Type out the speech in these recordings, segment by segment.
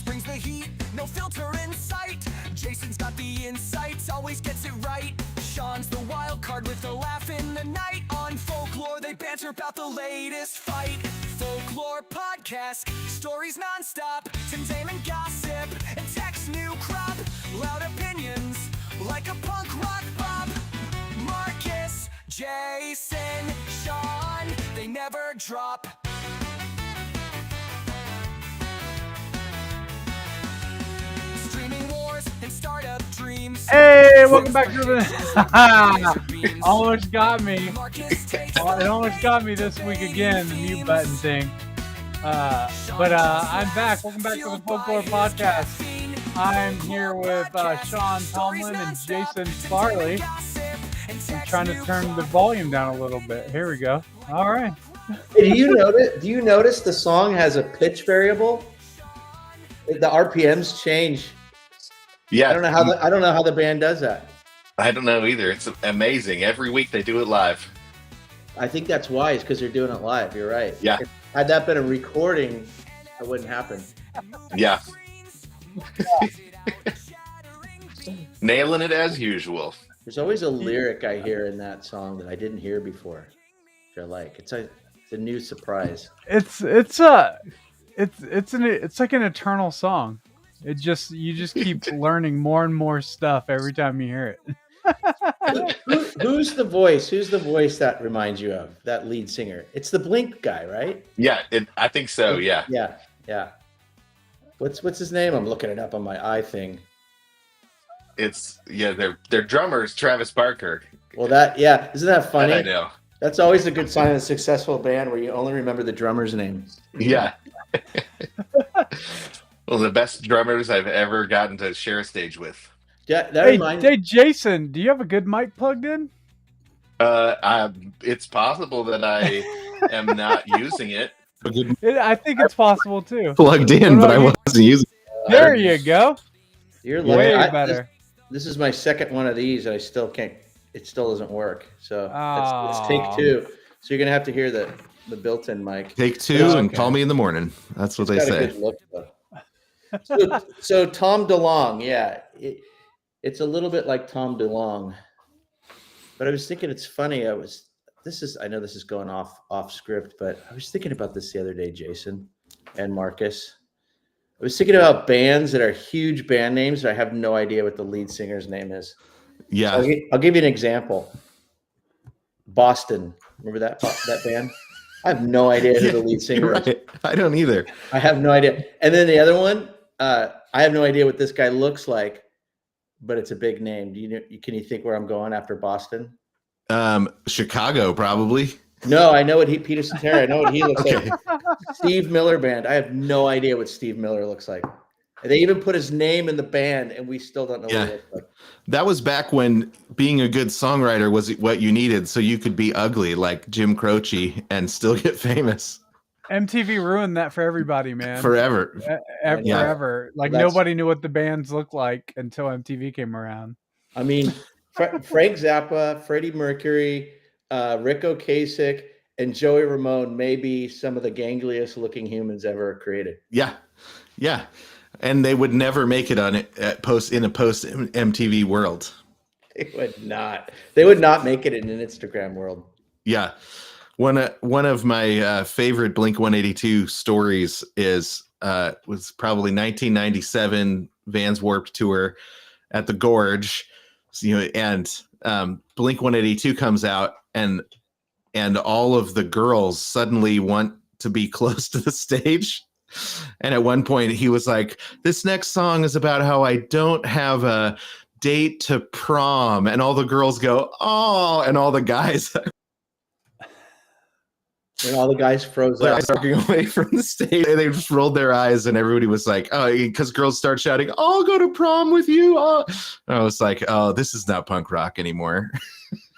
brings the heat, no filter in sight. Jason's got the insights, always gets it right. Sean's the wild card with a laugh in the night. On Folklore, they banter about the latest fight. Folklore podcast, stories non-stop. Entertainment, gossip, and tech's new crop. Loud opinions, like a punk rock pop. Marcus, Jason, Sean, they never drop. Streaming wars and startup dreams. Hey, welcome back to the almost got me. It almost got me this week again, the mute button thing. But I'm back. Welcome back to the Folklore Podcast. I'm here with Sean Tomlin and Jason Farley. I'm trying to turn the volume down a little bit. Here we go. All right. Hey, do you notice the song has a pitch variable? The RPMs change. Yeah, I don't know how the band does that. I don't know either. It's amazing. Every week they do it live. I think that's wise because they're doing it live. You're right. Yeah. Had that been a recording, it wouldn't happen. Yeah. Nailing it as usual. There's always a lyric I hear in that song that I didn't hear before, which I like. It's a new surprise. It's like an eternal song. You just keep learning more and more stuff every time you hear it. Who's the voice? Who's the voice that reminds you of that lead singer? It's the Blink guy, right? Yeah, I think so. Yeah. Yeah. What's his name? I'm looking it up on my eye thing. Their drummer's Travis Barker. Well, isn't that funny? I know. That's always a good sign of a successful band where you only remember the drummer's name. Yeah. Well, the best drummers I've ever gotten to share a stage with. Yeah, hey, Jason, do you have a good mic plugged in? It's possible that I am not using it. I think it's possible too. Plugged in, but I wasn't using it. There you go. You're way better. This is my second one of these, and I still can't. It still doesn't work. So let's take two. So you're gonna have to hear the built-in mic. Take two and call me in the morning. That's what they say. A good look, though. So Tom DeLonge, yeah, it's a little bit like Tom DeLonge. But I was thinking it's funny. I know this is going off script, but I was thinking about this the other day, Jason and Marcus. I was thinking about bands that are huge band names, but I have no idea what the lead singer's name is. Yeah. I'll give you an example. Boston. Remember that band? I have no idea who the lead singer is. I don't either. I have no idea. And then the other one, I have no idea what this guy looks like, but it's a big name. Can you think where I'm going after Boston? Chicago, probably. No, I know what Peter Cetera. I know what he looks like. Steve Miller Band. I have no idea what Steve Miller looks like. They even put his name in the band, and we still don't know what he looks like. That was back when being a good songwriter was what you needed, so you could be ugly like Jim Croce and still get famous. MTV ruined that for everybody, man. Forever. Forever. Like nobody knew what the bands looked like until MTV came around. I mean, Frank Zappa, Freddie Mercury, Rick Ocasek, and Joey Ramone may be some of the gangliest looking humans ever created. Yeah. And they would never make it on it in a post MTV world. They would not. They would not make it in an Instagram world. Yeah. One of my favorite Blink-182 stories was probably 1997 Vans Warped Tour at the Gorge, and Blink-182 comes out, and all of the girls suddenly want to be close to the stage. And at one point he was like, this next song is about how I don't have a date to prom. And all the girls go, oh, and all the guys froze up. Walking away from the stage. They just rolled their eyes, and everybody was like, oh, because girls start shouting, oh, I'll go to prom with you. Oh. And I was like, oh, this is not punk rock anymore.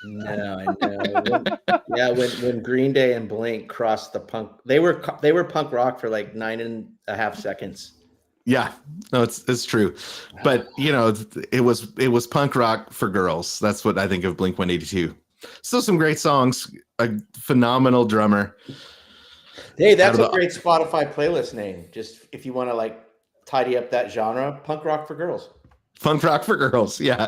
No, I know. When Green Day and Blink crossed the punk, they were punk rock for like 9.5 seconds. Yeah, no, it's true, but it was punk rock for girls. That's what I think of Blink-182. Still some great songs. A phenomenal drummer. Hey, that's a great Spotify playlist name. Just if you want to tidy up that genre. Punk rock for girls. Punk rock for girls. Yeah.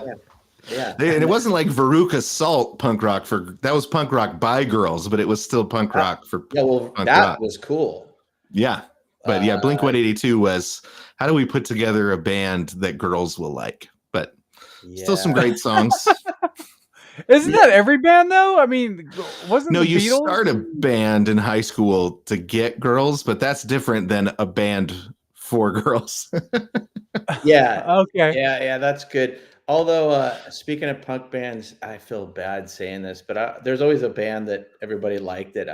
Yeah. And it wasn't like Veruca Salt punk rock that was punk rock by girls, but it was still punk rock for punk that rock. was cool. Yeah. But yeah, Blink 182 was, how do we put together a band that girls will like? But still some great songs. Isn't that every band though? I mean, wasn't the you Beatles? start a band in high school to get girls, but that's different than a band for girls. Yeah. Okay. Yeah, that's good. Although, speaking of punk bands, I feel bad saying this, but there's always a band that everybody liked that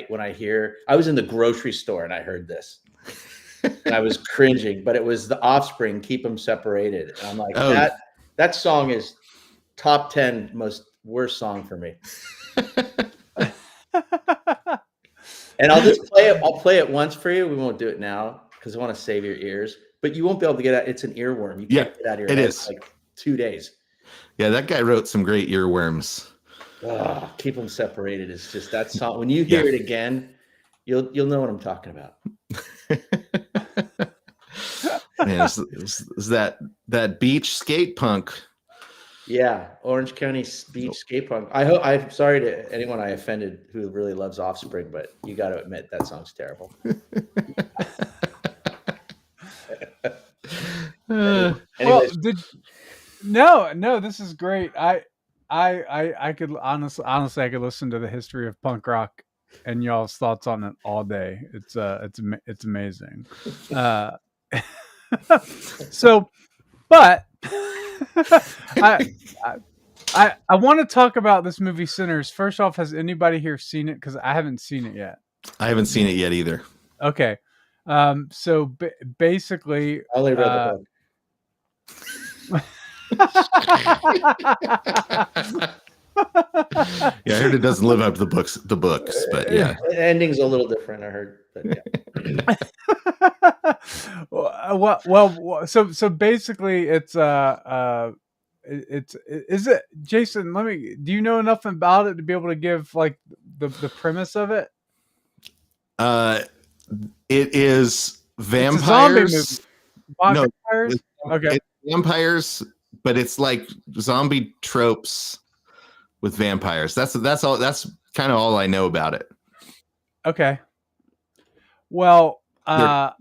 when I hear, I was in the grocery store and I heard this and I was cringing, but it was The Offspring, Keep Them Separated. And I'm like, that song is top 10 most worst song for me. And I'll just play it. I'll play it once for you. We won't do it now because I want to save your ears, but you won't be able to get it. It's an earworm. You can't get out of your head. Is. Like 2 days. Yeah, that guy wrote some great earworms. Keep Them Separated is just that song. When you hear it again, you'll know what I'm talking about. Man, is that beach skate punk? Yeah, Orange County beach skate punk. I'm sorry to anyone I offended who really loves Offspring, but you got to admit that song's terrible. Anyways. No, this is great. I could honestly I could listen to the history of punk rock and y'all's thoughts on it all day. It's amazing. So, but I want to talk about this movie Sinners. First off, has anybody here seen it? Because I haven't seen it yet. I haven't seen it yet either. Okay. So basically, I only read the book. Yeah, I heard it doesn't live up to the books, but yeah. The ending's a little different, I heard. But well, so basically it's is it Jason, do you know enough about it to be able to give like the premise of it? It is vampires. It's a zombie movie. Vampires? Okay. It's vampires, but it's like zombie tropes with vampires. That's all. That's kind of all I know about it. Okay. Well, the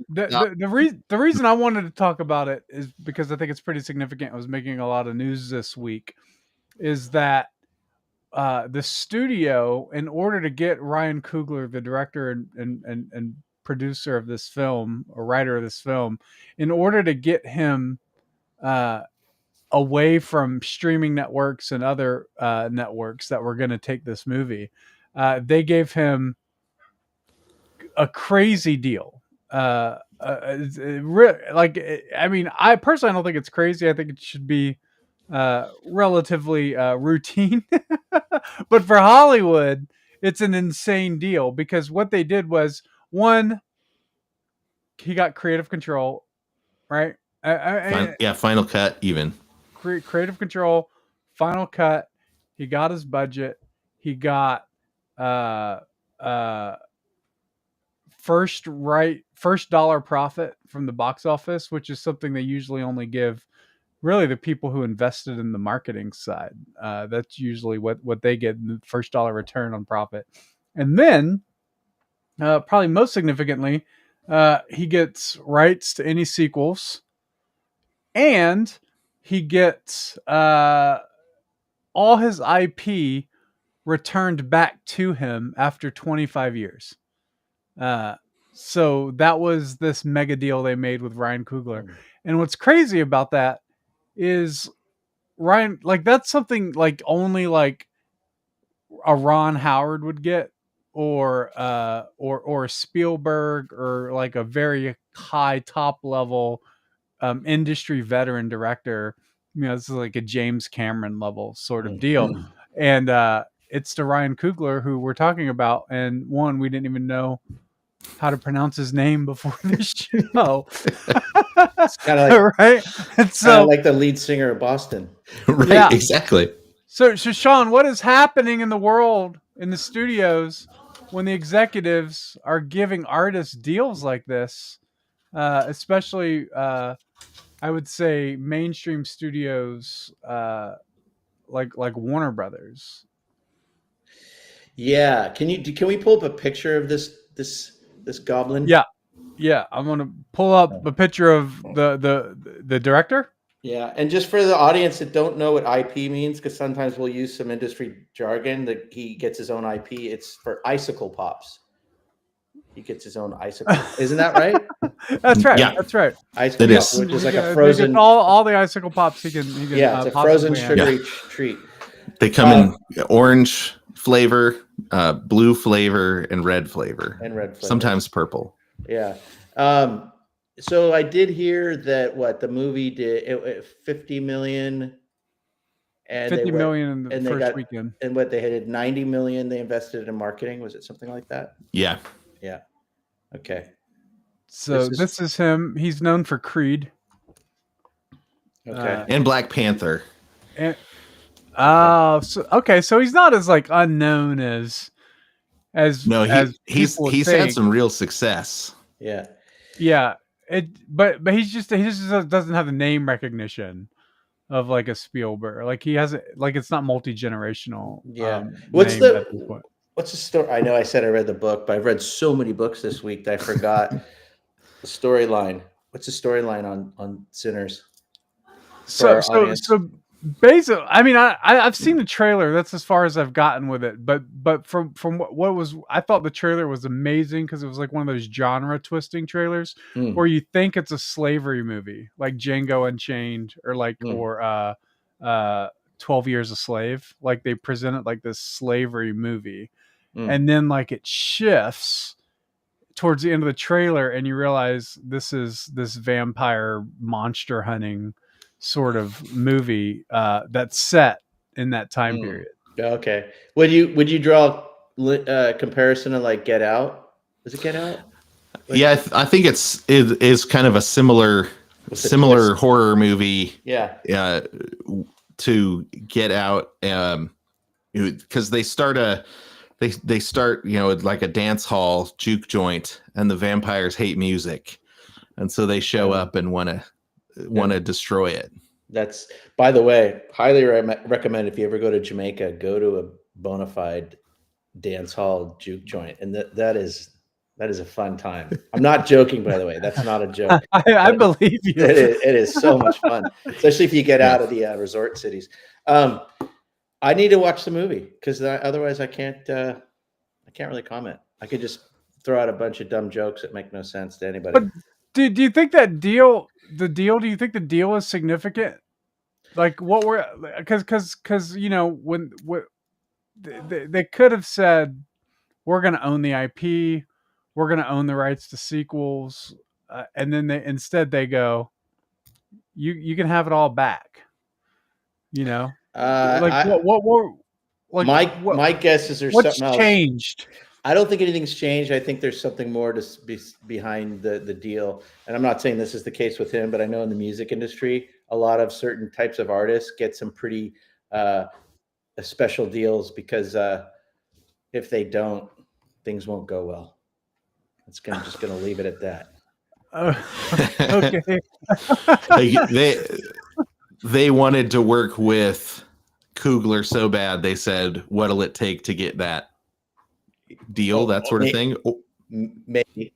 reason I wanted to talk about it is because I think it's pretty significant. I was making a lot of news this week. Is that the studio, in order to get Ryan Coogler, the director and producer of this film, or writer of this film, in order to get him away from streaming networks and other networks that were going to take this movie, they gave him a crazy deal. I mean, I personally don't think it's crazy. I think it should be relatively routine. But for Hollywood, it's an insane deal because what they did was, one, he got creative control, right? Final cut even. Creative control, final cut. He got his budget. He got first dollar profit from the box office, which is something they usually only give really the people who invested in the marketing side. That's usually what they get, the first dollar return on profit. And then probably most significantly, he gets rights to any sequels, and he gets all his IP returned back to him after 25 years. So that was this mega deal they made with Ryan Coogler. And what's crazy about that is Ryan, like, that's something like only like a Ron Howard would get, or a Spielberg, or like a very high top level industry veteran director. You know, this is like a James Cameron level sort of deal. And it's to Ryan Coogler, who we're talking about. And one, we didn't even know how to pronounce his name before this show. It's kind of like, right. And so, like the lead singer of Boston. Right, yeah. Exactly. So Sean, what is happening in the world, in the studios, when the executives are giving artists deals like this? especially I would say mainstream studios like Warner Brothers. Yeah. Can we pull up a picture of this goblin? Yeah, yeah. I'm gonna pull up a picture of the director. Yeah, and just for the audience that don't know what IP means, because sometimes we'll use some industry jargon that he gets his own IP. It's for icicle pops. He gets his own icicle. Isn't that right? That's right. Yeah, That's right. Icicle it pop, is. which is like a They frozen. get all the icicle pops he can Yeah, it's a frozen possibly handle. sugary treat. They come in orange flavor, blue flavor, and red flavor. And red flavor. Sometimes purple. Yeah. So I did hear that the movie did 50 million, and 50 million in the first weekend. and what they had 90 million they invested in marketing. Was it something like that? Yeah. Yeah. Okay. So this is him. He's known for Creed. Okay. And Black Panther. And so he's not as like unknown as No, he's people had think. some real success. Yeah. Yeah. But he just doesn't have the name recognition of like a Spielberg. Like he has like it's not multi-generational. Yeah. What's the story? I know I said I read the book, but I've read so many books this week that I forgot the storyline. What's the storyline on Sinners? So basically, I mean, I've seen the trailer. That's as far as I've gotten with it. But from what was, I thought the trailer was amazing because it was like one of those genre twisting trailers where you think it's a slavery movie, like Django Unchained or 12 Years a Slave. Like they present it like this slavery movie, and then like it shifts towards the end of the trailer, and you realize this is this vampire monster hunting sort of movie that's set in that time period. Okay. Would you draw a comparison to like Get Out? Was it Get Out? Yeah, I think it is kind of a similar horror movie. Yeah. To Get Out, because they start like a dance hall juke joint, and the vampires hate music, and so they show up and want to destroy it. That's, by the way, highly recommend if you ever go to Jamaica, go to a bona fide dance hall juke joint, and that is a fun time. I'm not joking, by the way. That's not a joke. I believe you. It is so much fun, especially if you get out of the resort cities. I need to watch the movie because otherwise I can't really comment. I could just throw out a bunch of dumb jokes that make no sense to anybody. But do you think do you think the deal is significant? Like what we're, because when they could have said, we're going to own the IP, we're going to own the rights to sequels, and then instead they go, you can have it all back. My guess is there's what's something else changed. I don't think anything's changed. I think there's something more to be behind the deal. And I'm not saying this is the case with him, but I know in the music industry, a lot of certain types of artists get some pretty special deals because if they don't, things won't go well. It's just gonna leave it at that. Okay. They wanted to work with Coogler so bad. They said, "What'll it take to get that deal?" That sort of thing. Maybe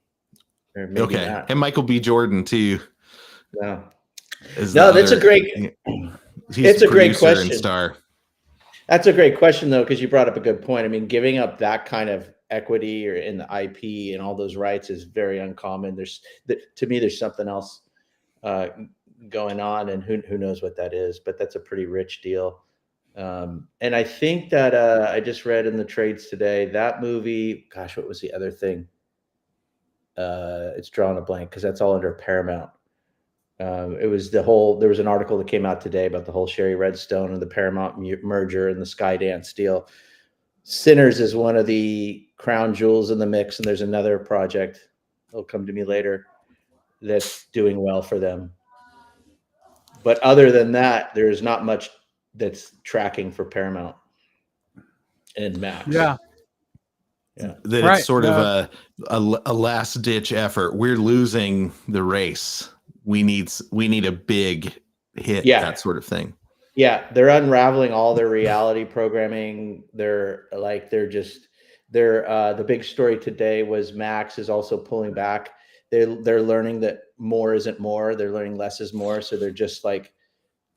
okay, not. and Michael B. Jordan too. No, that's a great. It's a great question. Star. That's a great question though, because you brought up a good point. I mean, giving up that kind of equity or in the IP and all those rights is very uncommon. To me, there's something else going on, and who knows what that is. But that's a pretty rich deal. And I think that I just read in the trades today that movie. Gosh, what was the other thing? It's drawing a blank because that's all under Paramount. It was there was an article that came out today about the whole Sherry Redstone and the Paramount merger and the Skydance deal. Sinners is one of the crown jewels in the mix, and there's another project. It'll come to me later that's doing well for them. But other than that, there's not much that's tracking for Paramount and Max. Yeah. Yeah. that Right, it's sort no. of a last ditch effort. We're losing the race. We need a big hit, Yeah. that sort of thing. Yeah, they're unraveling all their reality programming. They're the big story today was Max is also pulling back. They're learning that more isn't more. They're learning less is more. So they're just like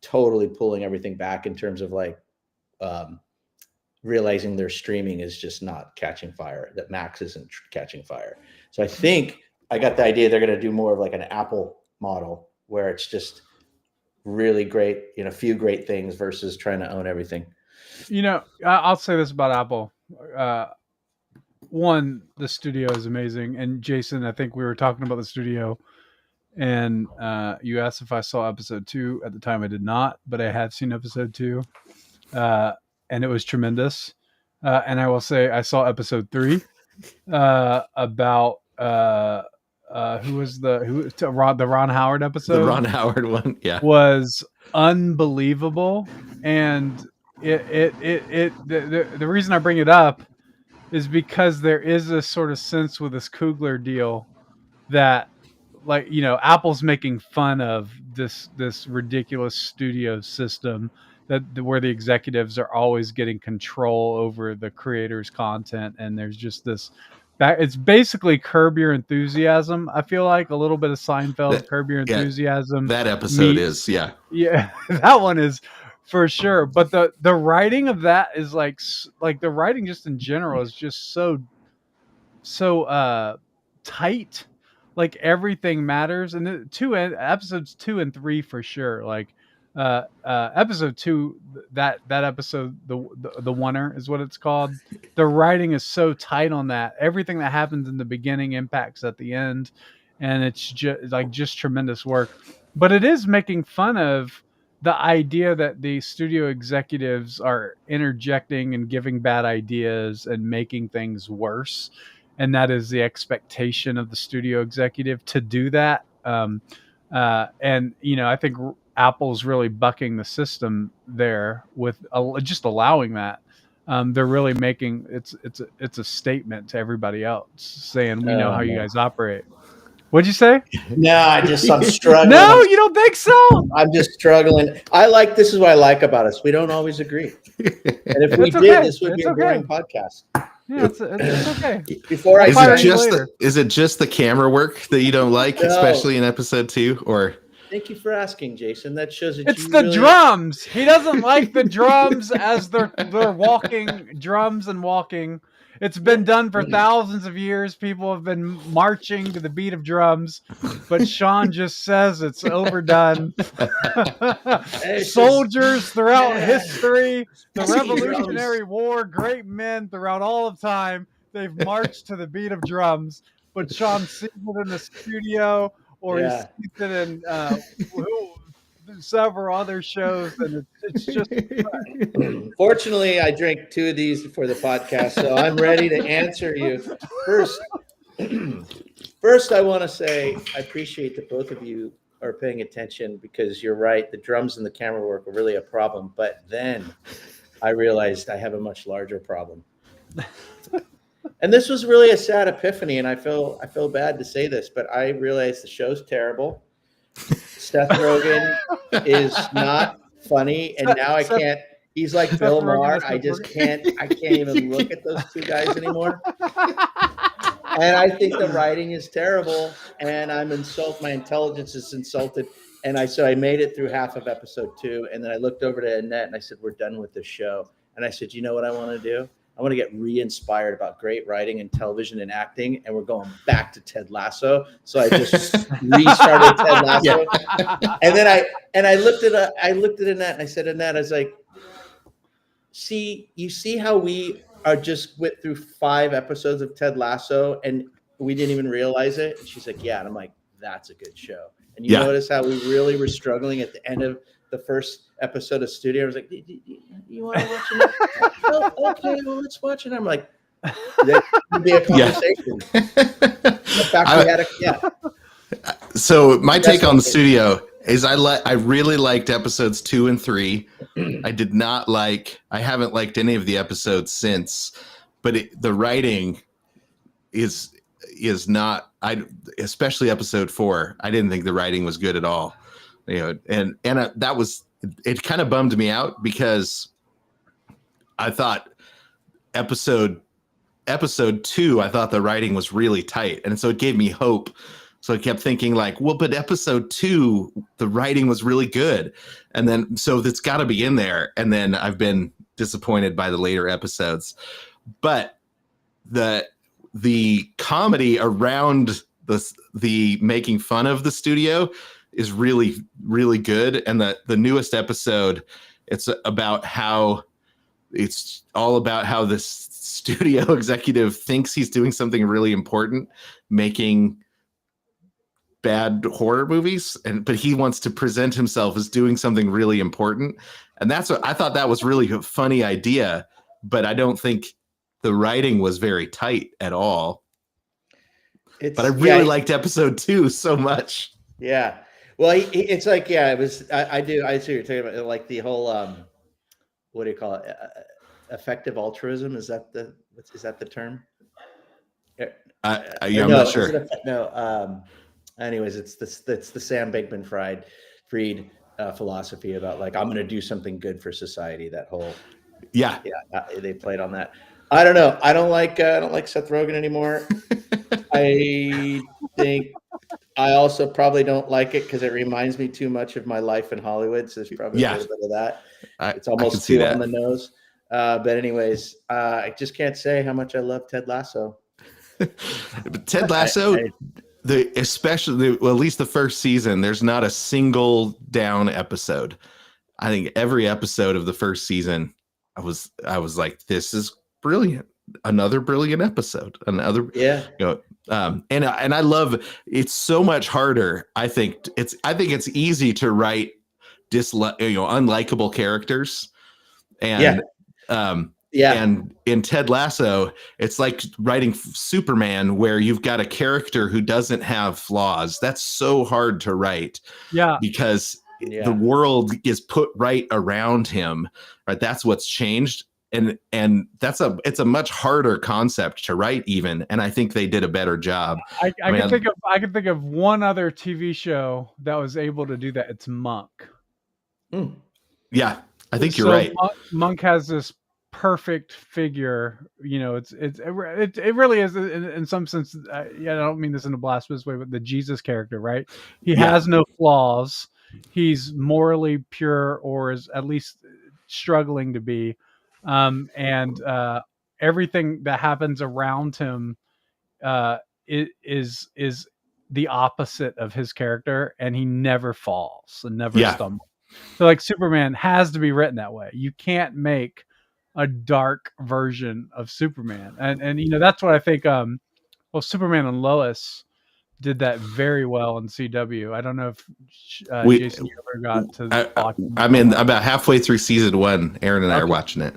totally pulling everything back in terms of like realizing their streaming is just not catching fire, that Max isn't catching fire. So I think I got the idea they're going to do more of like an Apple model where it's just really great, a few great things versus trying to own everything. I'll say this about Apple. One, the studio is amazing. And Jason, I think we were talking about the studio, and you asked if I saw episode 2. At the time, I did not, but I had seen episode 2, and it was tremendous. And I will say I saw episode 3 about who was the Ron Howard episode. The Ron Howard one, yeah, was unbelievable. And the reason I bring it up is because there is a sort of sense with this Coogler deal that, like, Apple's making fun of this ridiculous studio system where the executives are always getting control over the creators' content, and there's just this. It's basically Curb Your Enthusiasm. I feel like a little bit of Seinfeld, Curb Your Enthusiasm. That episode is, yeah, that one is for sure. But the writing of that is like the writing just in general is just so tight. Like everything matters, and episodes 2 and 3 for sure. Like episode 2, that episode, the oneer is what it's called. The writing is so tight on that. Everything that happens in the beginning impacts at the end, and it's just tremendous work. But it is making fun of the idea that the studio executives are interjecting and giving bad ideas and making things worse. And that is the expectation of the studio executive to do that. And I think Apple's really bucking the system there with just allowing that. They're really making it's a statement to everybody else, saying we know how you guys operate. What'd you say? No, I'm struggling. No, you don't think so? I'm just struggling. This is what I like about us. We don't always agree. And if we did, this would be a boring podcast. Yeah, it's okay. Before I is it just the camera work that you don't like, especially in episode 2? Or thank you for asking, Jason. That shows that it's the drums. He doesn't like the drums as they're walking drums and walking. It's been done for thousands of years. People have been marching to the beat of drums, but Sean just says it's overdone. Soldiers throughout history, the Revolutionary War, great men throughout all of time, they've marched to the beat of drums. But Sean sees it in the studio, or he sees it in several other shows, and it's just Fortunately, I drank 2 of these before the podcast, so I'm ready to answer you. First, I want to say I appreciate that both of you are paying attention, because you're right, the drums and the camera work are really a problem. But then I realized I have a much larger problem. And this was really a sad epiphany, and I feel bad to say this, but I realized the show's terrible. Seth Rogen is not funny, and now I can't. He's like Seth Bill Rogen Maher. is I just can't. I can't even look at those 2 guys anymore. And I think the writing is terrible, and my intelligence is insulted. And so I made it through half of episode 2, and then I looked over to Annette and I said, "We're done with this show." And I said, "You know what I want to do? I want to get re-inspired about great writing and television and acting, and we're going back to Ted Lasso." So I just restarted Ted Lasso, and then I looked at Annette and I said, "Annette, I was like, you see how we are just went through 5 episodes of Ted Lasso and we didn't even realize it?" And she's like, "Yeah," and I'm like, "That's a good show." And you notice how we really were struggling at the end of the first episode of Studio. I was like, "You want to watch it?" "Oh, okay, well, let's watch it." I'm like, "There could be a conversation." The fact we had So my take on the studio is I really liked episodes 2 and 3. I haven't liked any of the episodes since, but the writing is not. Especially episode 4. I didn't think the writing was good at all. And that was, it kind of bummed me out because I thought episode 2, I thought the writing was really tight, and so it gave me hope. So I kept thinking like, well, but episode 2, the writing was really good, and then so that's got to be in there. And then I've been disappointed by the later episodes, but the comedy around the making fun of the studio is really, really good. And the newest episode, it's all about how this studio executive thinks he's doing something really important, making bad horror movies, but he wants to present himself as doing something really important. And that's what I thought. That was really a funny idea, but I don't think the writing was very tight at all. But I really liked episode 2 so much. Yeah. Well, it's like, it was, I see what you're talking about. Like the whole, what do you call it? Effective altruism. Is that the term? I'm not sure. Anyways, it's the Sam Bankman-Fried philosophy about like, I'm going to do something good for society. That whole, they played on that. I don't know. I don't like Seth Rogen anymore. I think I also probably don't like it because it reminds me too much of my life in Hollywood. So there's probably a little bit of that. It's almost too on the nose. But anyways, I just can't say how much I love Ted Lasso. But Ted Lasso, at least the first season, there's not a single down episode. I think every episode of the first season, I was like, this is brilliant. Another brilliant episode. And I love, it's so much harder. I think it's easy to write unlikable characters. And and in Ted Lasso, it's like writing Superman, where you've got a character who doesn't have flaws. That's so hard to write. Because the world is put right around him. Right. That's what's changed. And it's a much harder concept to write even. And I think they did a better job. I can think of one other TV show that was able to do that. It's Monk. Yeah, I think you're right. Monk has this perfect figure. It really is in some sense. I don't mean this in a blasphemous way, but the Jesus character, right? He has no flaws. He's morally pure, or is at least struggling to be. And everything that happens around him is the opposite of his character, and he never falls and never stumbles. So like Superman has to be written that way. You can't make a dark version of Superman, and that's what I think. Superman and Lois did that very well in CW. I don't know if Jason, you ever got to. I'm about halfway through season 1. Aaron and I are watching it.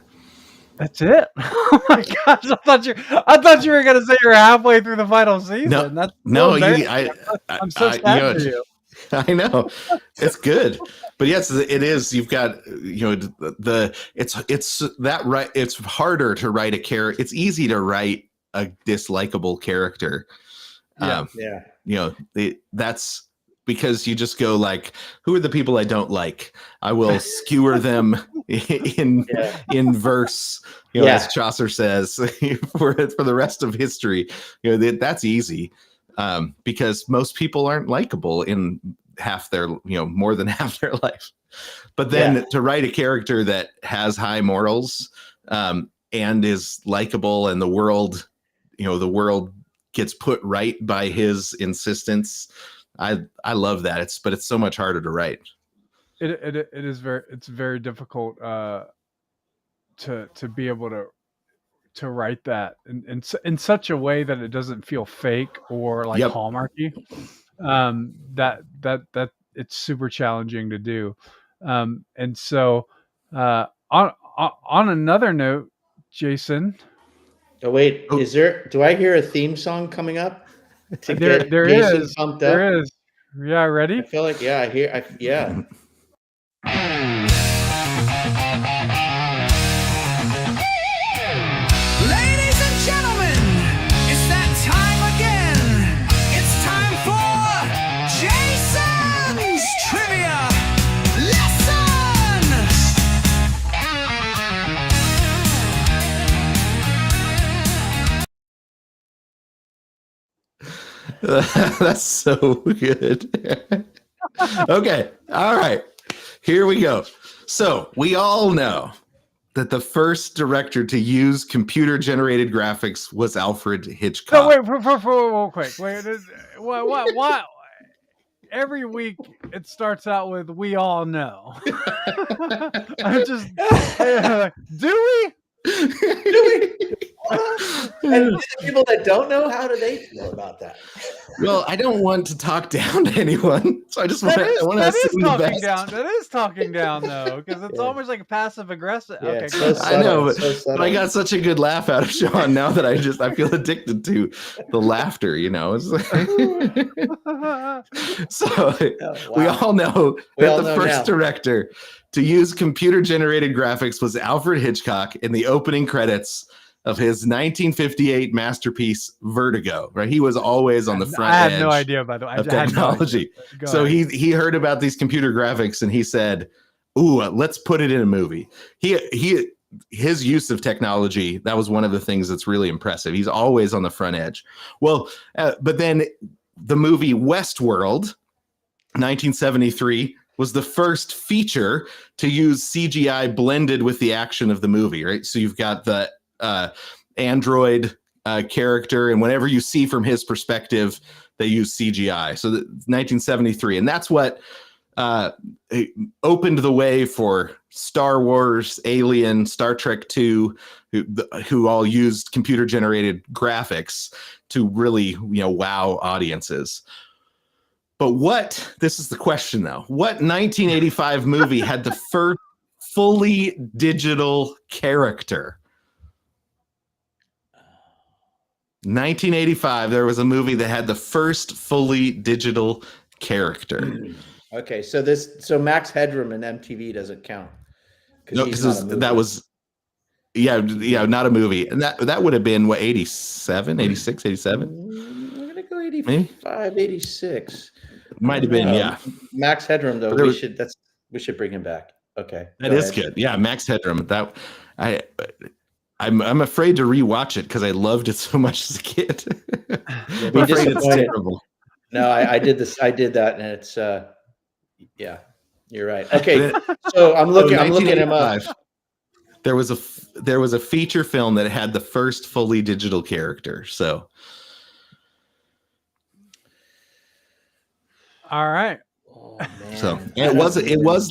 That's it. Oh my gosh! I thought you were gonna say you're halfway through the final season. I'm so sad for you. I know it's good, but yes, it is. You've got it's harder to write a character. It's easy to write a dislikable character. That's because you just go like, who are the people I don't like? I will skewer them in verse, as Chaucer says, for the rest of history. That's easy, because most people aren't likable in more than half their life. But then to write a character that has high morals, and is likable, and the world gets put right by his insistence. I love that. But it's so much harder to write. It's very difficult to be able to write that in such a way that it doesn't feel fake or like Hallmarky. That it's super challenging to do. And so on another note, Jason. Oh wait, do I hear a theme song coming up? There is. Yeah, ready? I feel like yeah. Ladies and gentlemen, it's that That's so good. Okay. All right. Here we go. So we all know that the first director to use computer-generated graphics was Alfred Hitchcock. No, wait, real quick. Wait, what? Every week it starts out with "we all know." I'm just, do we? And the people that don't know, how do they feel about that? Well, I don't want to talk down to anyone, so I just want That to. is, I want to that is assume the talking best. down. That is talking down, though, because it's Yeah. almost like a passive aggressive. Yeah, Okay, it's go so ahead. I know, subtle, but I got such a good laugh out of Sean now that I feel addicted to the laughter. You know, it's like, so Oh, we wow. all know We that all the know first now. director to use computer-generated graphics was Alfred Hitchcock in the opening credits of his 1958 masterpiece Vertigo. Right, he was always on the front I had edge no idea, by the way. of I had no idea. technology. Go So ahead. he heard about these computer graphics and he said, "Ooh, let's put it in a movie." His use of technology, that was one of the things that's really impressive. He's always on the front edge. Well, but then the movie Westworld, 1973, was the first feature to use CGI blended with the action of the movie, right? So you've got the android character, and whenever you see from his perspective, they use CGI. So 1973, and that's what opened the way for Star Wars, Alien, Star Trek 2, who all used computer-generated graphics to really, wow audiences. But this is the question though, what 1985 movie had the first fully digital character? 1985, there was a movie that had the first fully digital character. Okay, so Max Headroom in MTV doesn't count. No, because that was, not a movie. And that would have been, what, 87, 86, 87? I'm going to go 85, 86. Might have been, yeah. Max Headroom, though, we should bring him back. Okay. That is good. Yeah, Max Headroom. I'm afraid to rewatch it because I loved it so much as a kid. I'm afraid it's terrible. No, I did that, and it's yeah, you're right. Okay, so I'm looking him up. There was a feature film that had the first fully digital character. So, All right. Oh, man. So it was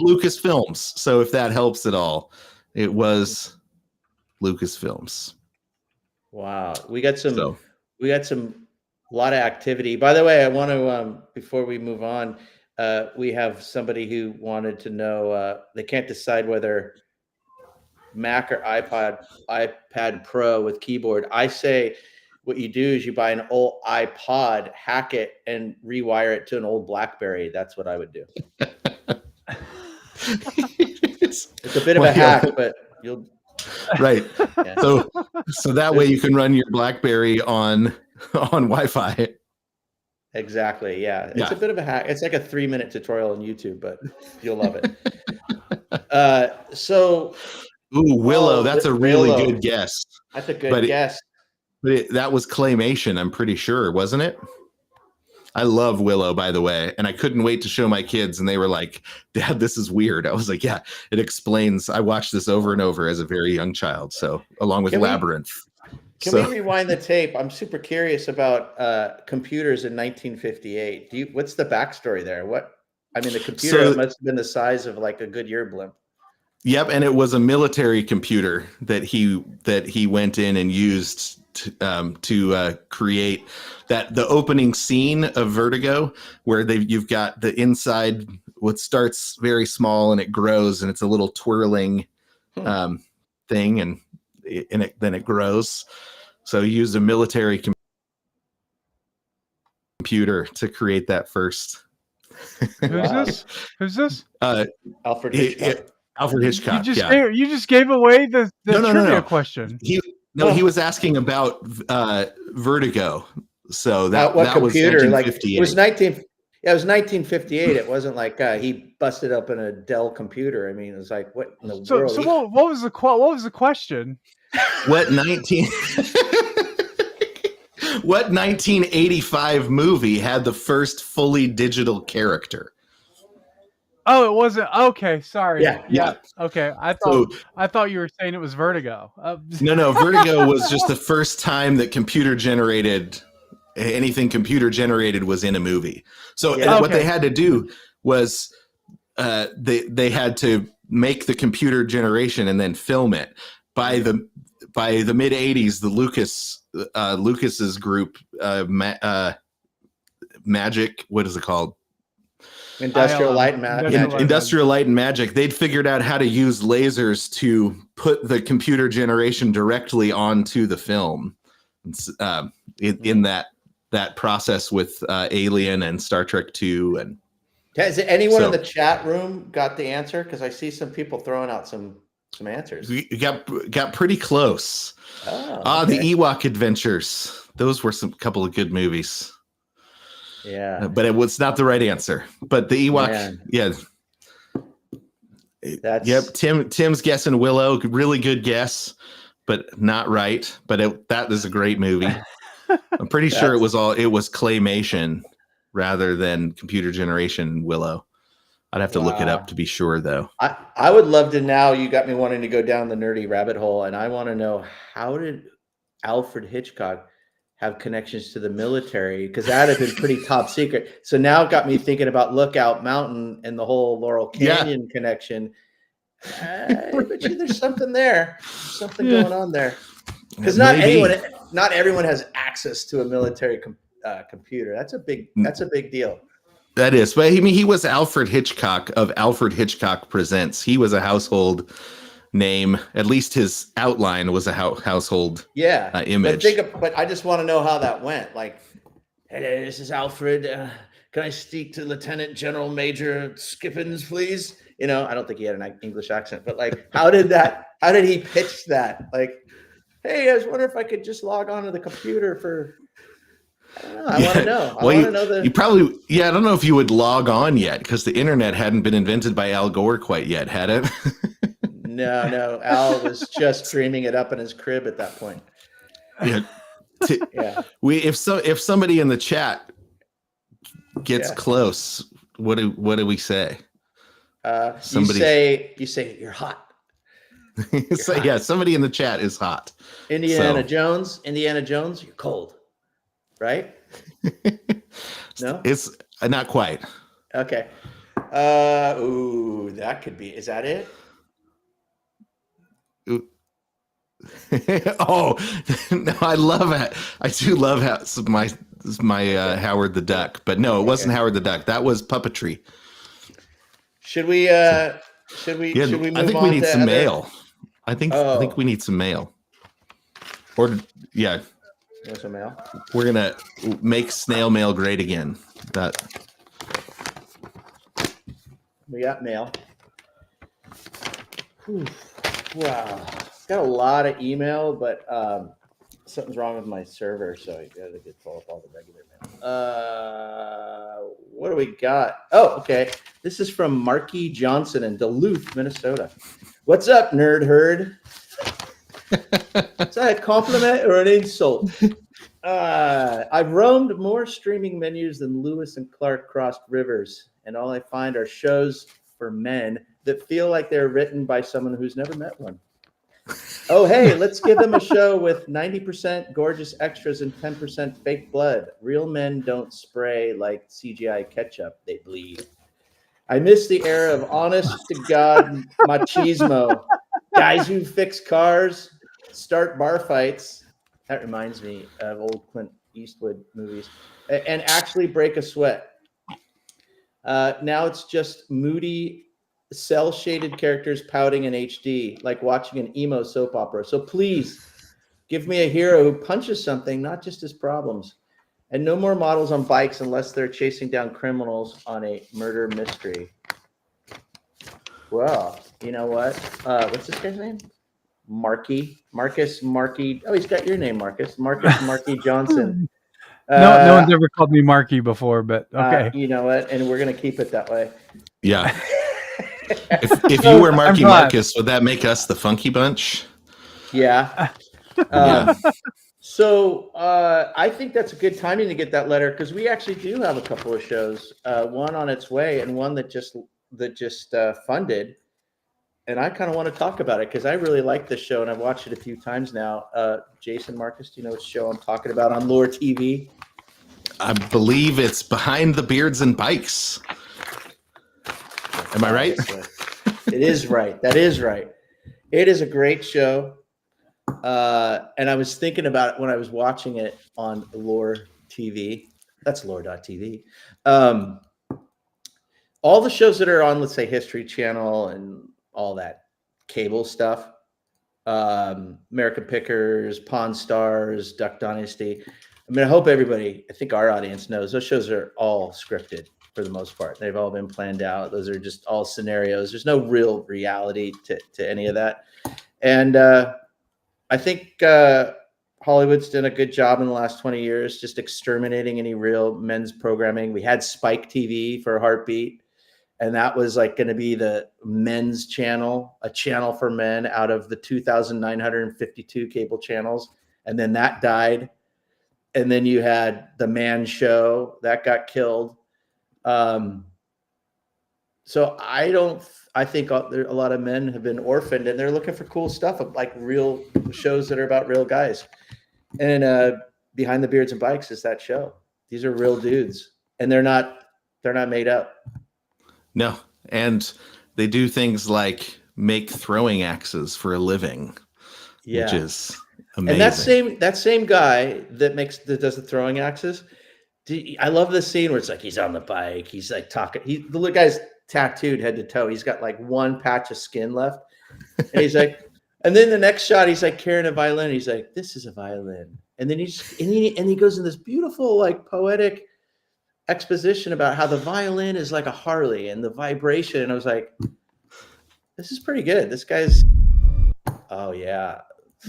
Lucasfilms. So if that helps at all, it was Lucasfilms. Wow, we got some a lot of activity. By the way, I want to before we move on, we have somebody who wanted to know they can't decide whether Mac or iPad Pro with keyboard. I say what you do is you buy an old iPod, hack it, and rewire it to an old BlackBerry. That's what I would do. It's a bit of a hack, but you'll right. Yeah. So that way you can run your BlackBerry on Wi-Fi. Exactly. Yeah. It's a bit of a hack. It's like a 3-minute tutorial on YouTube, but you'll love it. Ooh, Willow. That's a really good guess. That's a good guess. But that was claymation, I'm pretty sure, wasn't it? I love Willow, by the way, and I couldn't wait to show my kids, and they were like, "Dad, this is weird." I was like, "Yeah, it explains." I watched this over and over as a very young child, so along with Labyrinth. Can we rewind the tape? I'm super curious about computers in 1958. What's the backstory there? The computer must have been the size of like a Goodyear blimp. Yep, and it was a military computer that he went in and used to create the opening scene of Vertigo, where you've got the inside, what starts very small and it grows, and it's a little twirling thing, and then it grows. So he used a military computer to create that first. Who's this? Alfred Hitchcock. Alfred Hitchcock. You just gave away the trivia question. He was asking about Vertigo. So that computer? was Like it was 1958. It wasn't like he busted up in a Dell computer. I mean, it was like, what in the world? So what was the question? What 19? What 1985 movie had the first fully digital character? Oh, it wasn't. Okay, sorry. Yeah. Okay, So I thought you were saying it was Vertigo. no, Vertigo was just the first time that anything computer generated was in a movie. So Yeah. what they Okay. had to do was they had to make the computer generation and then film it. By the mid 80s, the Lucas's group, Magic, what is it called? Industrial ILM. Light and Magic. Industrial Light and Magic. They'd figured out how to use lasers to put the computer generation directly onto the film. In that process with Alien and Star Trek II. And Has anyone in the chat room got the answer? Because I see some people throwing out some answers. we got pretty close. Oh, The okay. Ewok Adventures. Those were some couple of good movies. Yeah. But it was not the right answer. But the Ewok, Man. yeah. That's Yep. Tim's guessing Willow. Really good guess, but not right. But that is a great movie. I'm pretty sure it was claymation rather than computer generation Willow. I'd have to look it up to be sure, though. I would love to now. You got me wanting to go down the nerdy rabbit hole, and I want to know, how did Alfred Hitchcock have connections to the military? Because that had been pretty top secret. So now it got me thinking about Lookout Mountain and the whole Laurel Canyon connection. I bet you there's something there, something going on there. Because not everyone has access to a military computer. That's a big deal. That is, but I mean, he was Alfred Hitchcock of Alfred Hitchcock Presents. He was a household name. At least his outline was a household image. But I just want to know how that went. Like, hey, this is Alfred. Can I speak to Lieutenant General Major Skippins, please? I don't think he had an English accent, but like, how did he pitch that? Like, hey, I was wondering if I could just log on to the computer for. I don't know. I want to know. I want to know you probably, I don't know if you would log on yet because the internet hadn't been invented by Al Gore quite yet, had it? No. Al was just dreaming it up in his crib at that point. Yeah. If somebody in the chat gets close, what do we say? You say you're hot. Somebody in the chat is hot. Indiana Jones, you're cold. Right? No? It's not quite. Okay. That could be. Is that it? Oh, no, I love it. I do love my Howard the Duck, but no, it wasn't Howard the Duck. That was puppetry. Should we move on? I think we need some mail. I think we need some mail. Or some mail. We're gonna make snail mail great again. We got mail. Whew. Wow, got a lot of email, but something's wrong with my server, so I gotta pull up all the regular mail. What do we got? Oh, okay. This is from Marky Johnson in Duluth, Minnesota. What's up, nerd herd? Is that a compliment or an insult? I've roamed more streaming menus than Lewis and Clark crossed rivers, and all I find are shows for men that feel like they're written by someone who's never met one. Oh, hey, let's give them a show with 90% gorgeous extras and 10% fake blood. Real men don't spray like CGI ketchup, they bleed. I miss the era of honest-to-God machismo. Guys who fix cars, start bar fights. That reminds me of old Clint Eastwood movies. And actually break a sweat. Now it's just moody, cell-shaded characters pouting in HD, like watching an emo soap opera. So please, give me a hero who punches something, not just his problems. And no more models on bikes unless they're chasing down criminals on a murder mystery. Well, you know what? What's this guy's name? Marcus Markey. Oh, he's got your name, Marcus. Marcus Markey Johnson. No one's ever called me Marky before, but okay. You know what? And we're going to keep it that way. Yeah. If you were Marky Marcus, would that make us the Funky Bunch? Yeah. So I think that's a good timing to get that letter because we actually do have a couple of shows, one on its way and one that just funded. And I kind of want to talk about it because I really like this show and I've watched it a few times now. Jason, Marcus, do you know what show I'm talking about on Lore TV? I believe it's Behind the Beards and Bikes. Am I right? It is right. That is right. It is a great show. And I was thinking about it when I was watching it on Lore TV. That's lore.tv. All the shows that are on, let's say, History Channel and all that cable stuff, American Pickers, Pawn Stars, Duck Dynasty. I mean, I think our audience knows those shows are all scripted for the most part. They've all been planned out. Those are just all scenarios. There's no real reality to any of that. And I think Hollywood's done a good job in the last 20 years just exterminating any real men's programming. We had Spike TV for a heartbeat, and that was like going to be the men's channel, a channel for men out of the 2,952 cable channels. And then that died. And then you had the Man Show that got killed. So I think a lot of men have been orphaned and they're looking for cool stuff, like real shows that are about real guys. And Behind the Beards and Bikes is that show. These are real dudes, and they're not made up. No, and they do things like make throwing axes for a living, which is amazing. And that same guy that does the throwing axes. I love this scene where it's like he's on the bike, he's like talking. The guy's tattooed head to toe. He's got like one patch of skin left, and he's like, and then the next shot, he's like carrying a violin. He's like, "This is a violin," and then he goes in this beautiful, like, poetic exposition about how the violin is like a Harley and the vibration. And I was like, "This is pretty good." This guy's, oh yeah.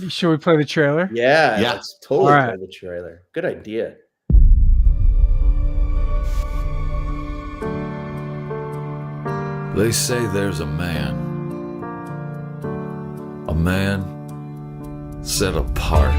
Should we play the trailer? Yeah, let's totally play the trailer. Good idea. They say there's a man set apart.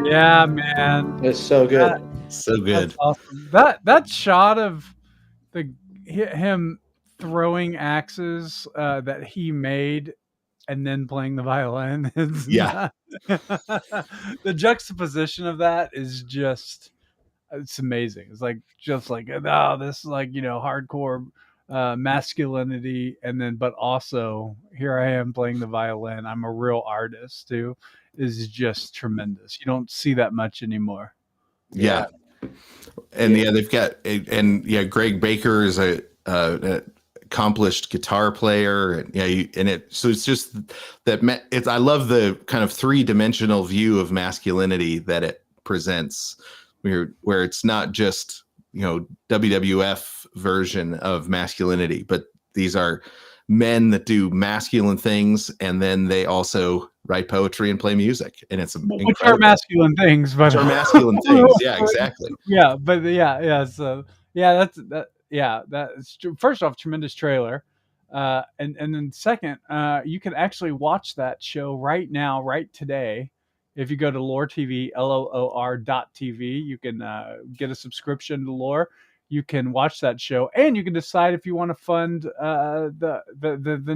Yeah, man. It's so good. So good. That's awesome. That shot of him throwing axes that he made and then playing the violin is the juxtaposition of that is just, it's amazing. It's like just like, oh, this is like, hardcore masculinity, and then but also here I am playing the violin. I'm a real artist too. Is just tremendous. You don't see that much anymore. Yeah. And they've got, Greg Baker is a accomplished guitar player, and so it's just that I love the kind of 3-dimensional view of masculinity that it presents, where it's not just WWF version of masculinity, but these are men that do masculine things, and then they also write poetry and play music, and it's which are masculine things, but which are masculine things. Yeah, exactly. Yeah, but so that's first off, tremendous trailer, and then second, you can actually watch that show right now, right today. If you go to Lore TV, LOOR.TV, you can get a subscription to Lore. You can watch that show, and you can decide if you want to fund the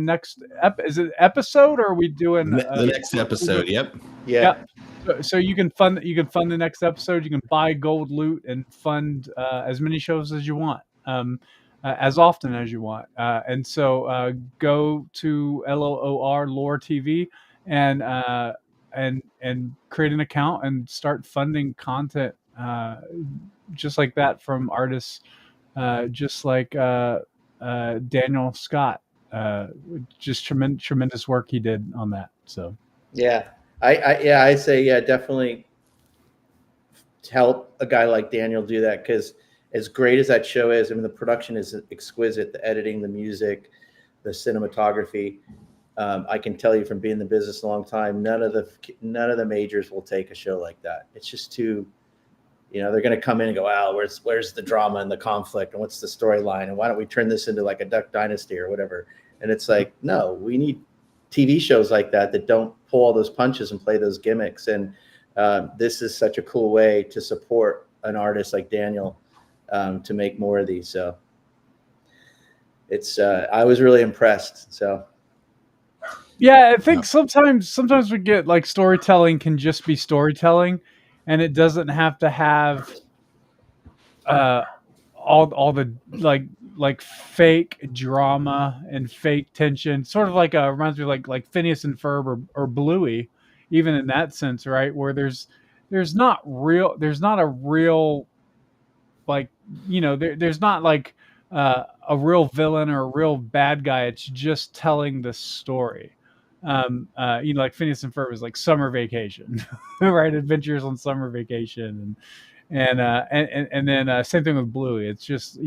next is it episode, or are we doing the next episode? Yep. Yeah. So you can fund the next episode. You can buy gold loot and fund as many shows as you want, as often as you want. And so go to LOOR Lore TV and create an account and start funding content just like that from artists just like Daniel Scott. Just tremendous work he did on that. So Yeah, I say definitely help a guy like Daniel do that, because as great as that show is, I mean, the production is exquisite, the editing, the music, the cinematography. I can tell you from being in the business a long time, none of the majors will take a show like that. It's just too, they're going to come in and go, wow, where's the drama and the conflict and what's the storyline and why don't we turn this into like a Duck Dynasty or whatever? And it's like, no, we need TV shows like that don't pull all those punches and play those gimmicks. And this is such a cool way to support an artist like Daniel to make more of these. So it's I was really impressed. So yeah, I think sometimes we get like storytelling can just be storytelling, and it doesn't have to have all the like fake drama and fake tension. Sort of like reminds me of like Phineas and Ferb or Bluey, even in that sense, right? Where there's not a real like there's not like a real villain or a real bad guy. It's just telling the story. Like Phineas and Ferb is like summer vacation, right? Adventures on summer vacation, and then same thing with Bluey. It's just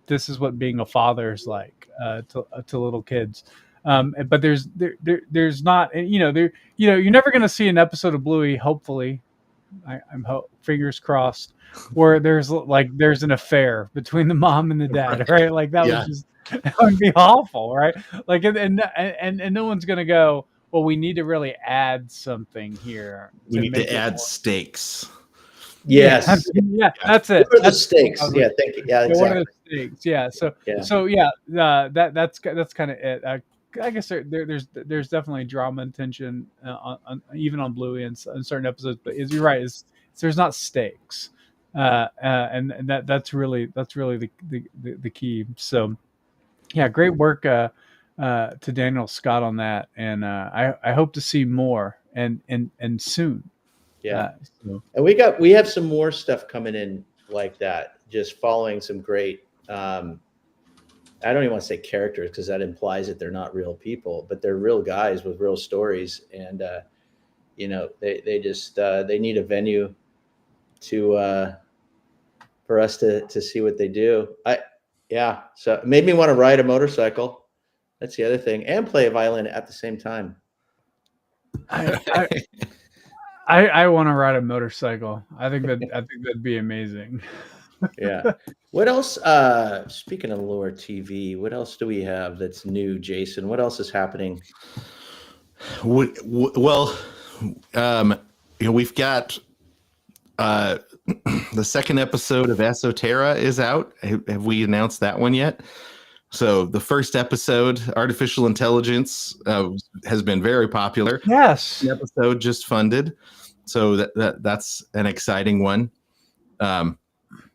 this is what being a father is like to little kids. But there's not you're never going to see an episode of Bluey. Hopefully, I'm fingers crossed, where there's an affair between the mom and the dad, right? Like that Yeah. would just that would be awful, right? Like and no one's gonna go, well, we need to really add something here. We need make to it add more- stakes. yes, Yeah, that's it. what are the That's stakes? what I was- Yeah, thank you. Yeah, yeah, what are exactly. the stakes? Yeah. Yeah. So that's kind of it. I guess there's definitely drama and tension even on Bluey and certain episodes, but you're right. There's not stakes, and that's really the key. So yeah, great work to Daniel Scott on that, and I hope to see more and soon. Yeah. So. And we have some more stuff coming in like that, just following some great I don't even want to say characters because that implies that they're not real people, but they're real guys with real stories. And they just they need a venue to for us to see what they do. So it made me want to ride a motorcycle. That's the other thing, and play a violin at the same time. I want to ride a motorcycle. I think that'd be amazing. Yeah. What else? Speaking of Lore TV, what else do we have that's new, Jason? What else is happening? Well, we've got the second episode of Esoterra is out. Have we announced that one yet? So the first episode, Artificial Intelligence, has been very popular. Yes. The episode just funded, so that's an exciting one.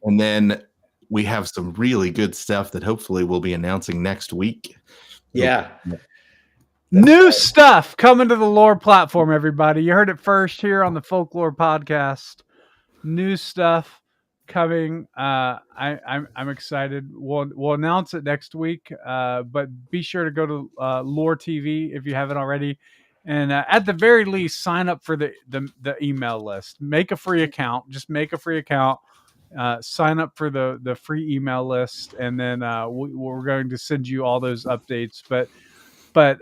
And then we have some really good stuff that hopefully we'll be announcing next week. Yeah. New stuff coming to the Lore platform, everybody. You heard it first here on the Folklore Podcast. New stuff coming. I'm excited. We'll announce it next week. But be sure to go to Lore TV if you haven't already, and at the very least, sign up for the email list. Make a free account. Just make a free account. Sign up for the free email list, and then we're going to send you all those updates. But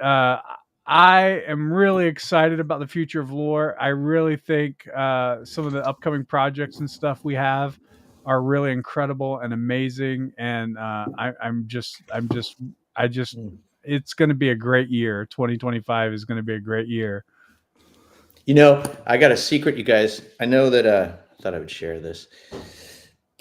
I am really excited about the future of Lore. I really think some of the upcoming projects and stuff we have are really incredible and amazing. And it's going to be a great year. 2025 is going to be a great year. I got a secret, you guys. I know that I thought I would share this.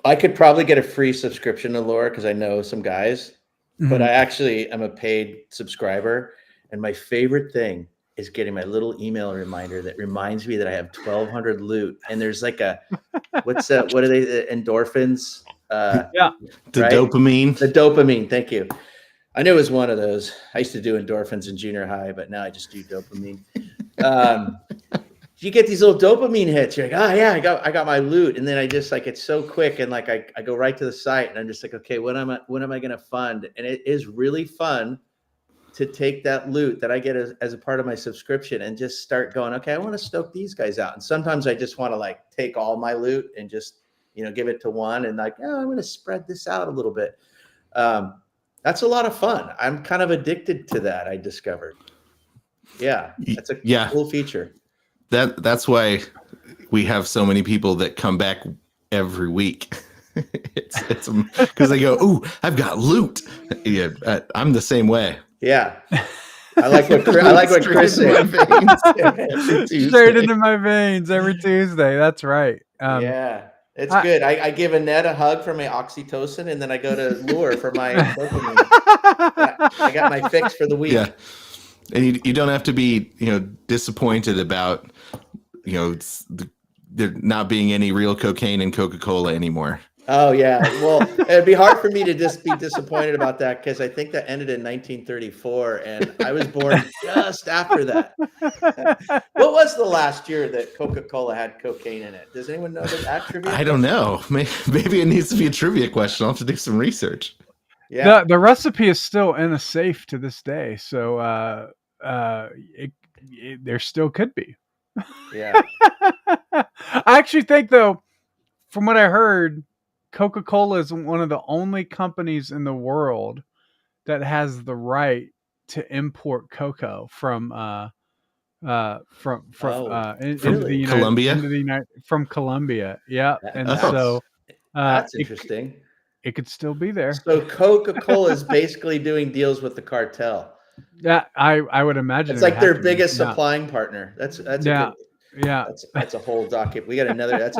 I could probably get a free subscription to Lore because I know some guys, but I actually am a paid subscriber. And my favorite thing is getting my little email reminder that reminds me that I have 1,200 loot. And there's like what are they, the endorphins? Yeah. The right? dopamine. The dopamine. Thank you. I knew it was one of those. I used to do endorphins in junior high, but now I just do dopamine. You get these little dopamine hits. You're like, oh yeah, I got my loot, and then I just like it's so quick, and like I go right to the site, and I'm just like, okay, when am I going to fund? And it is really fun to take that loot that I get as a part of my subscription and just start going, okay, I want to stoke these guys out. And sometimes I just want to like take all my loot and just give it to one, and like, oh, I'm going to spread this out a little bit. That's a lot of fun. I'm kind of addicted to that. I discovered. Yeah, that's a cool feature. That's why we have so many people that come back every week. it's because they go, "Ooh, I've got loot." Yeah, I'm the same way. Yeah, I like what Chris said. Straight into my veins every Tuesday. That's right. Yeah, it's good. I give Annette a hug for my oxytocin, and then I go to Lure for my dopamine. I got my fix for the week. Yeah. And you don't have to be, disappointed about, there not being any real cocaine in Coca-Cola anymore. Oh yeah. Well, it'd be hard for me to just be disappointed about that because I think that ended in 1934, and I was born just after that. What was the last year that Coca-Cola had cocaine in it? Does anyone know that trivia? I don't know. Maybe it needs to be a trivia question. I'll have to do some research. Yeah. The recipe is still in a safe to this day, so there still could be. Yeah. I actually think, though, from what I heard, Coca-Cola is one of the only companies in the world that has the right to import cocoa from into the Colombia. From Colombia. Yeah, and that's interesting. It could still be there. So Coca-Cola is basically doing deals with the cartel. Yeah, I would imagine it's like their biggest supplying partner. That's a whole document. We got another.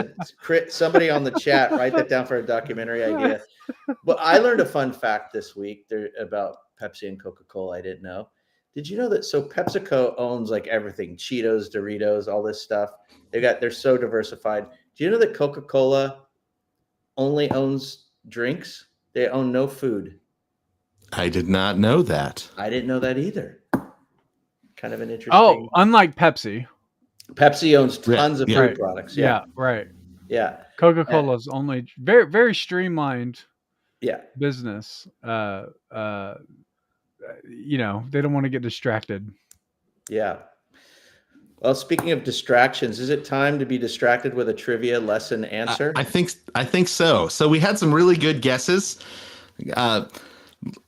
Somebody on the chat. Write that down for a documentary idea. But I learned a fun fact this week about Pepsi and Coca-Cola. I didn't know. Did you know that? So PepsiCo owns like everything: Cheetos, Doritos, all this stuff. They're so diversified. Do you know that Coca-Cola only owns drinks? They own no food. I did not know that. I didn't know that either. Kind of an interesting. Oh, unlike Pepsi. Pepsi owns tons of food products. Yeah, right. Yeah. Coca-Cola's only very, very streamlined. Yeah. Business. They don't want to get distracted. Yeah. Well, speaking of distractions, is it time to be distracted with a trivia lesson answer? I think so. So we had some really good guesses.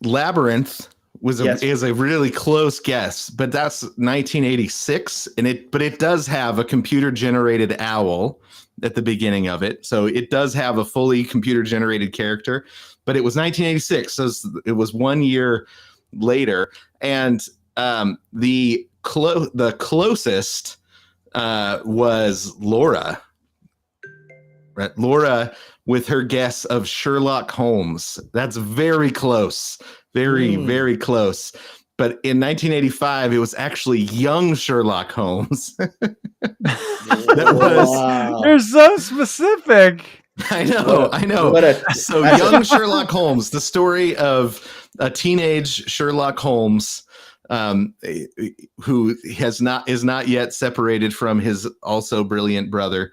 Labyrinth is a really close guess, but that's 1986, but it does have a computer generated owl at the beginning of it, so it does have a fully computer generated character. But it was 1986, so it was 1 year later, and the closest was Laura. Right, Laura with her guess of Sherlock Holmes. That's very close. Very close. But in 1985, it was actually young Sherlock Holmes. You're so specific. I know. So young Sherlock Holmes, the story of a teenage Sherlock Holmes who is not yet separated from his also brilliant brother.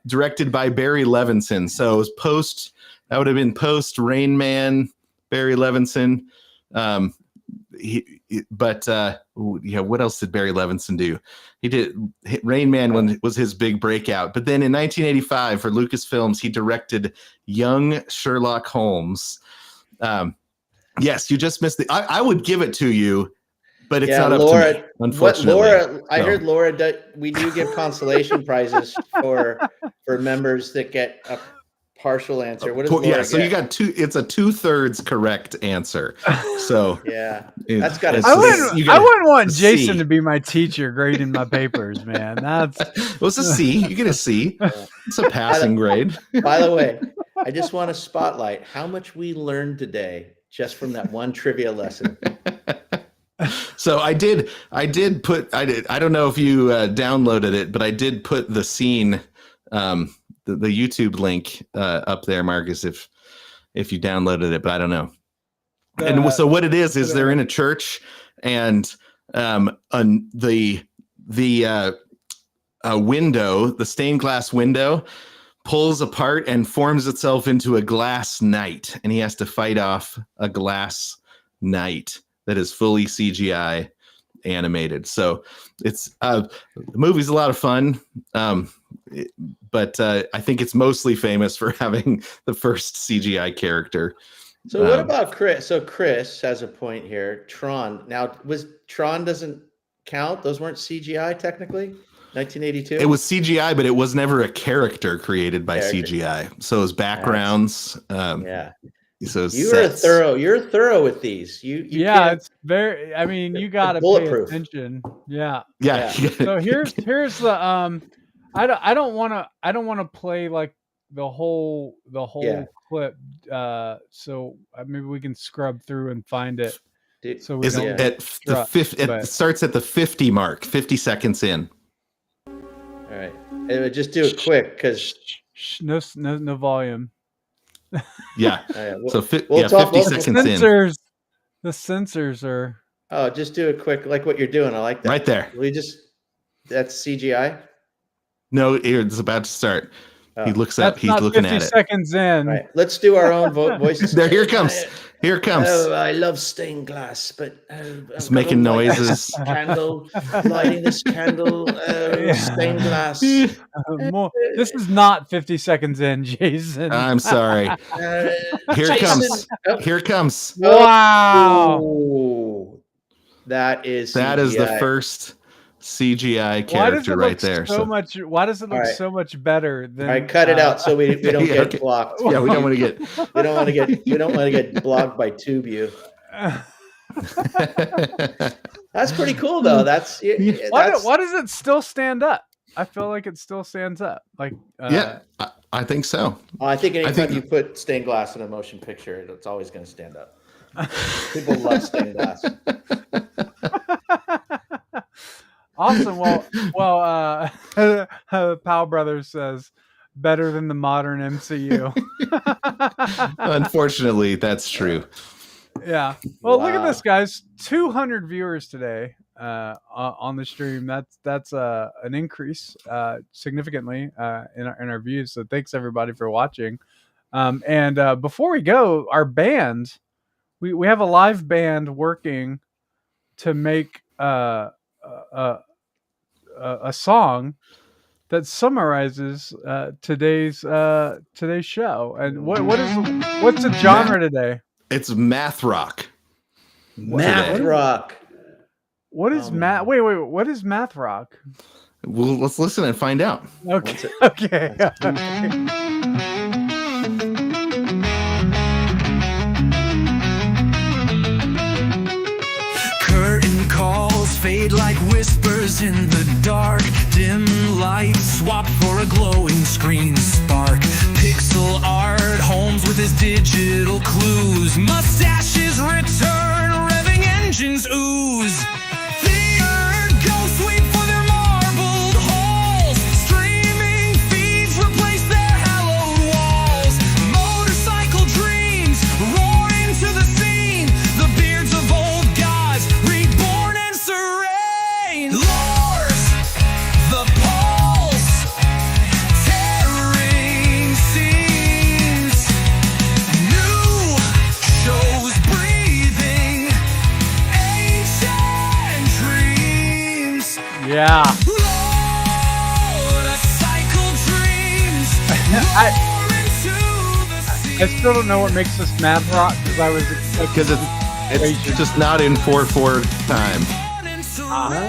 Directed by Barry Levinson. So it was that would have been post Rain Man, Barry Levinson. What else did Barry Levinson do? He did Rain Man was his big breakout. But then in 1985 for Lucasfilms, he directed Young Sherlock Holmes. Yes, you just missed I would give it to you, but it's not up to me, unfortunately. I heard Laura, we do give consolation prizes for members that get a partial answer. What does Laura get? So you got it's a 2/3 correct answer. So yeah, that's got I wouldn't want Jason to be my teacher grading my papers, man. It's a C. You get a C. It's a passing grade. By the way, I just want to spotlight how much we learned today just from that one trivia lesson. So I did put, I don't know if you downloaded it, but I did put the scene, the YouTube link up there, Marcus, if you downloaded it, but I don't know. And so what it is they're in a church, and the window, the stained glass window, pulls apart and forms itself into a glass knight, and he has to fight off a glass knight that is fully CGI animated. So it's the movie's a lot of fun, but I think it's mostly famous for having the first CGI character. So what about Chris? So Chris has a point here. Tron. Now, Tron doesn't count? Those weren't CGI technically? 1982? It was CGI, but it was never a character created by CGI. So it was backgrounds. Yeah. So you're thorough with these. Yeah, it's very. I mean, you got to pay attention. Yeah. So here's the I don't want to play like the whole clip. So maybe we can scrub through and find it. So we don't at the it starts at the 50 mark, 50 seconds in. All right, just do it quick because no volume. Yeah. So 50 seconds in. The sensors are. Oh, just do it quick, like what you're doing. I like that. Right there. That's CGI. No, it's about to start. He looks up. He's looking at it. 50 seconds in. Right. Let's do our own voices. There, here it comes. Here it comes. Oh, I love stained glass, but it's making noises. Lighting this candle, stained glass. This is not 50 seconds in, Jason. I'm sorry. Here it comes. Here it comes. Wow. Oh, that is the first CGI character right there. Why does it look so much better than? All right, cut it out so we don't get blocked. Yeah, we don't want to get. We don't want to get blocked by TubeU. That's pretty cool though. Why does it still stand up? I feel like it still stands up. Like I think so. I think anytime you put stained glass in a motion picture, it's always going to stand up. People love stained glass. Awesome. Well, Powell Brothers says better than the modern MCU. Unfortunately, that's true. Yeah. Well, look at this, guys. 200 viewers today on the stream. That's an increase significantly in our views. So thanks everybody for watching. And before we go, our band, we have a live band working to make a song that summarizes today's show. And what's the genre today? It's math rock. Math rock. What is math? Wait. What is math rock? Well, let's listen and find out. Okay. Okay. Curtain calls fade like whispers in the dark. Dim lights swap for a glowing screen spark. Pixel art, Holmes with his digital clues. Mustaches return, revving engines ooze. Theater ghosts wait for their marbled halls. Streaming feeds replace their hallowed walls. Motorcycle dreams roar into the scene. The beards of old gods reborn and serene. Lures, the pulse, tearing seams. New shows breathing ancient dreams. Yeah. Lord, a cycle dreams. I still don't know what makes this math rock Because it's just not in 4/4 time.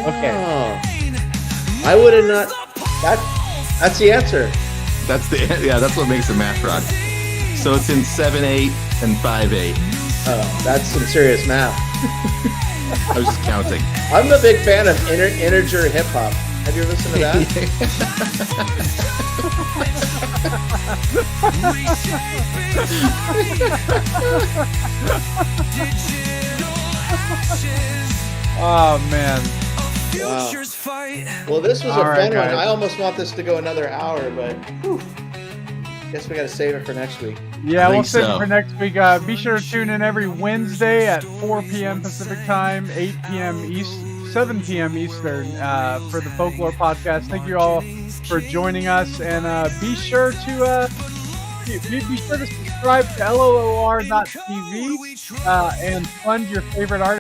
Okay. I would have not. That's the answer. That's what makes it math rock. So it's in 7/8 and 5/8. Oh, that's some serious math. I was just counting. I'm a big fan of integer hip hop. Have you ever listened to that? Oh man. Wow. Futures fight. Well, this was All a right, fun one. guys. I almost want this to go another hour, but whew, guess we got to save it for next week. Yeah, I we'll think save it so. for next week. Be sure to tune in every Wednesday at 4 p.m. Pacific Time, 8 p.m. East, 7 p.m. Eastern for the Folklore Podcast. Thank you all for joining us, and be sure to subscribe to LOOR.tv and fund your favorite artist.